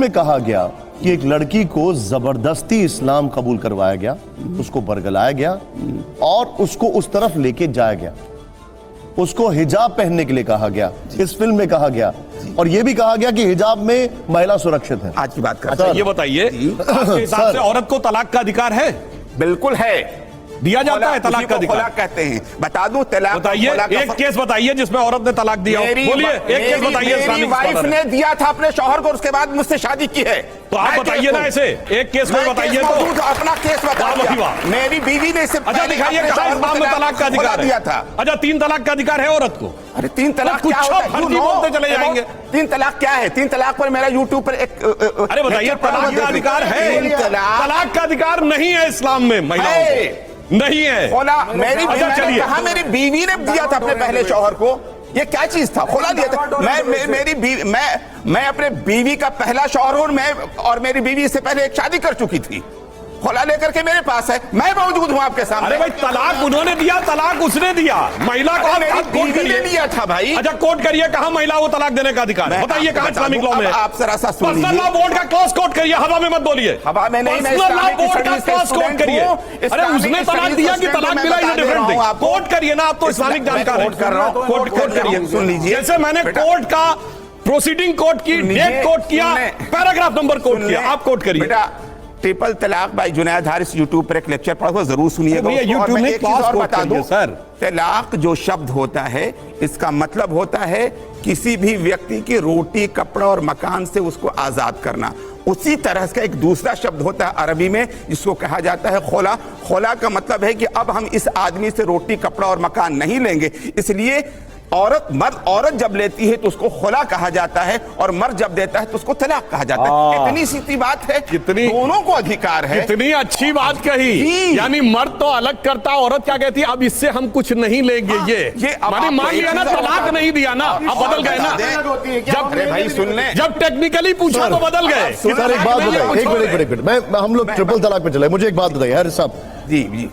में कहा गया कि एक लड़की को जबरदस्ती इस्लाम कबूल करवाया गया, उसको बरगलाया गया और उसको उस तरफ लेके जाया गया, उसको हिजाब पहनने के लिए कहा गया, इस फिल्म में कहा गया, और यह भी कहा गया कि हिजाब में महिला सुरक्षित है। आज की बात करते हैं। ये बताइए, आपके हिसाब से औरत को तलाक का अधिकार है? बिल्कुल है, दिया जाता है तलाक का अधिकार? कहते हैं। बता दूं तलाक, बताइए एक केस बताइए जिसमें औरत ने तलाक दिया। बोलिए एक केस बताइए। मेरी वाइफ ने दिया था अपने शौहर को, उसके बाद मुझसे शादी की है। तो आप बताइए ना, ऐसे एक केस में बताइए तो। अपना केस बता। मेरी बीवी ने इसे अच्छा दिखाइए कहाँ इस्लाम में तलाक का अधिकार दिया था। अच्छा 3 तलाक का अधिकार है औरत को? अरे 3 तलाक क्या होता है? बोलते चले जाएंगे। 3 तलाक क्या है? 3 तलाक पर मेरा यूट्यूब पर एक अरे बताइए, तलाक का अधिकार है? तलाक का अधिकार नहीं है इस्लाम में महिलाओं को, नहीं है। मेरी कहा मेरी बीवी ने दिया था अपने पहले शौहर को, ये क्या चीज था? खोला दिया था। मैं अपने बीवी का पहला शौहर हूं, और मेरी बीवी इससे पहले एक शादी कर चुकी थी। खोला लेकर के मेरे पास है, मैं मौजूद हूं आपके सामने। अरे भाई तलाक उन्होंने दिया, तलाक उसने दिया, महिला को आप कोट करिए। दिया था भाई। अच्छा कोट करिए, कहाँ महिला को तलाक देने का अधिकार है? बताइए कहाँ इस्लामिक लॉ में? आप जरा सा सुन लीजिए। पर्सनल लॉ बोर्ड का क्लॉज कोट करिए, हवा में मत बोलिए। हवा में नहीं, पर्सनल लॉ बोर्ड का क्लॉज कोट करिए। अरे उसने तलाक दिया कि तलाक मिला, इज डिफरेंट थिंग। कोट करिए ना, आप तो इस्लामिक जानकार हैं। कोट करिए, सुन लीजिए। जैसे मैंने कोर्ट का प्रोसीडिंग कोट की, डेट कोट किया, पैराग्राफ नंबर कोट किया, आप कोट करिए। ट्रिपल तलाक बाई जुनैद हारिस यूट्यूब पर एक लेक्चर पढ़ा, जरूर सुनिएगा। यूट्यूब में एक चीज और बता दूं सर, तलाक जो शब्द होता है, इसका मतलब होता है किसी भी व्यक्ति की रोटी, कपड़ा और मकान से उसको आजाद करना। उसी तरह का एक दूसरा शब्द होता है अरबी में, जिसको कहा जाता है खोला। खोला का मतलब है कि अब हम इस आदमी से रोटी, कपड़ा और मकान नहीं लेंगे। इसलिए औरत जब लेती है तो उसको खुला कहा जाता है, और मर्द जब देता है तो उसको तलाक कहा जाता है। इतनी सीधी बात है, कितनी दोनों को अधिकार है। कितनी अच्छी बात कही। यानी मर्द तो अलग करता, औरत क्या कहती है, अब इससे हम कुछ नहीं लेंगे। ये मान लिया ना, तलाक नहीं दिया ना, अब बदल गए ना। जब भाई सुन ले, जब टेक्निकली पूछा तो बदल गए। सर एक बात बताइए, एक मिनट, हम लोग ट्रिपल तलाक पे चले। मुझे एक बात बताइए यार साहब जी,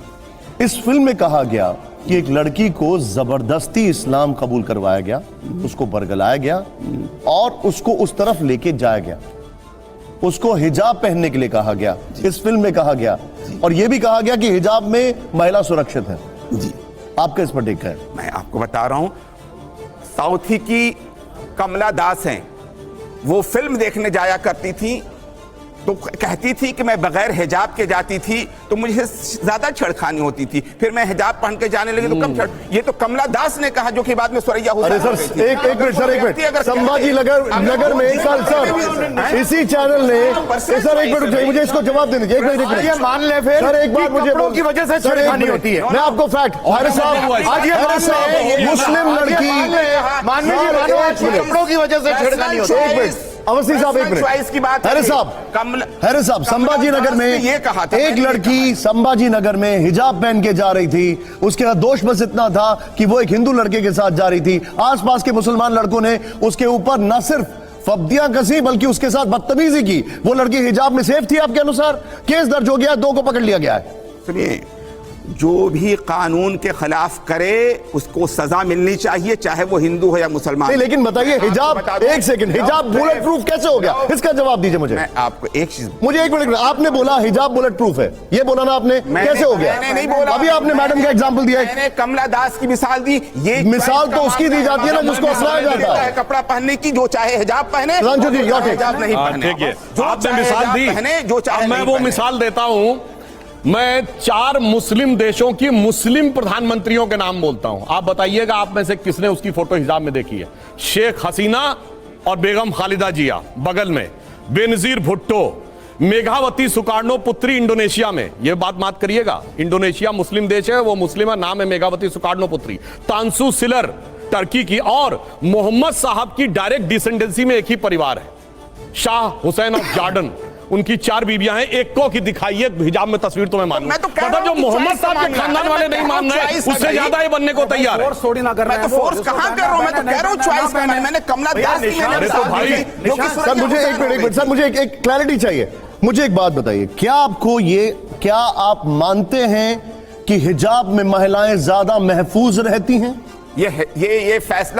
इस फिल्म में कहा गया कि एक लड़की को जबरदस्ती इस्लाम कबूल करवाया गया, उसको बरगलाया गया और उसको उस तरफ लेके जाया गया, उसको हिजाब पहनने के लिए कहा गया, इस फिल्म में कहा गया, और यह भी कहा गया कि हिजाब में महिला सुरक्षित है। जी, आपका इस पर टेक है? मैं आपको बता रहा हूं, साउथी की कमला दास हैं, वो फिल्म देखने जाया करती थी तो कहती थी कि मैं बगैर हिजाब के जाती थी तो मुझे ज्यादा छेड़खानी होती थी, फिर मैं हिजाब पहन के जाने लगी तो कम छेड़। ये तो कमला दास ने कहा, जो कि बाद में सुरैया हुसैन। अरे सर एक मिनट, संभाजी नगर में एक साल सर इसी चैनल ने सर एक मिनट मुझे इसको जवाब देने दीजिए। एक मिनट मान ले फिर सर, एक बात मुझे की वजह से छेड़खानी होती है। मैं आपको फैक्ट, हर साहब मुस्लिम लड़की कपड़ों की वजह से छेड़खानी होती है। अवस्थी साहब एक मिनट, की बात हैरे साहब संभाजी नगर में ये कहा था, एक लड़की संभाजी नगर में हिजाब पहन के जा रही थी, उसके बाद दोष बस इतना था कि वो एक हिंदू लड़के के साथ जा रही थी। आसपास के मुसलमान लड़कों ने उसके ऊपर न सिर्फ फब्दियां कसी बल्कि उसके साथ बदतमीजी की। वो लड़की हिजाब में सेफ थी आपके अनुसार? केस दर्ज हो गया, 2 को पकड़ लिया गया है। सुनिए, जो भी कानून के खिलाफ करे उसको सजा मिलनी चाहिए, चाहे वो हिंदू हो या मुसलमान। नहीं, लेकिन बताइए हिजाब, एक सेकंड, हिजाब बुलेट प्रूफ कैसे हो गया? इसका जवाब दीजिए मुझे। मैं आपको एक चीज, मुझे एक मिनट, आपने बोला हिजाब बुलेट प्रूफ है, ये बोला ना आपने, कैसे हो गया? मैंने नहीं बोला। अभी आपने मैडम का एग्जांपल दिया है, मैंने कमला दास की मिसाल दी। ये मिसाल तो उसकी दी जाती है ना जिसको अपनाया जाता है कपड़ा पहनने की, जो चाहे हिजाब पहने, रंजू जी हिजाब नहीं पहने, जो आपने मिसाल दी, जो चाहे। मैं वो मिसाल देता हूं। मैं 4 मुस्लिम देशों की मुस्लिम प्रधानमंत्रियों के नाम बोलता हूं, आप बताइएगा आप में से किसने उसकी फोटो हिजाब में देखी है? शेख हसीना और बेगम खालिदा जिया बगल में, बेनजीर भुट्टो, मेघावती सुकार्नो पुत्री इंडोनेशिया में, यह बात मत करिएगा, इंडोनेशिया मुस्लिम देश है, वो मुस्लिम है, नाम है मेघावती सुकार्नो पुत्री। तांसु सिलर टर्की की, और मोहम्मद साहब की डायरेक्ट डिसेंडेंसी में एक ही परिवार है, शाह हुसैन ऑफ जॉर्डन। उनकी 4 बीबियां हैं, एक को की दिखाइए हिजाब में तस्वीर तो मैं मानूं। मैं तो मतलब जो मोहम्मद साहब के खानदान वाले नहीं मान रहे, उससे ज्यादा ही बनने को तैयार है। मैं तो फोर्स कहां कर रहा हूं? मैं तो कह रहा हूं चॉइस करना है। मैंने कमला दास की सर, मुझे एक मिनट सर, मुझे एक क्लैरिटी चाहिए। मुझे एक बात बताइए, क्या आप मानते हैं कि हिजाब में महिलाएं ज्यादा महफूज रहती हैं? ये फैसला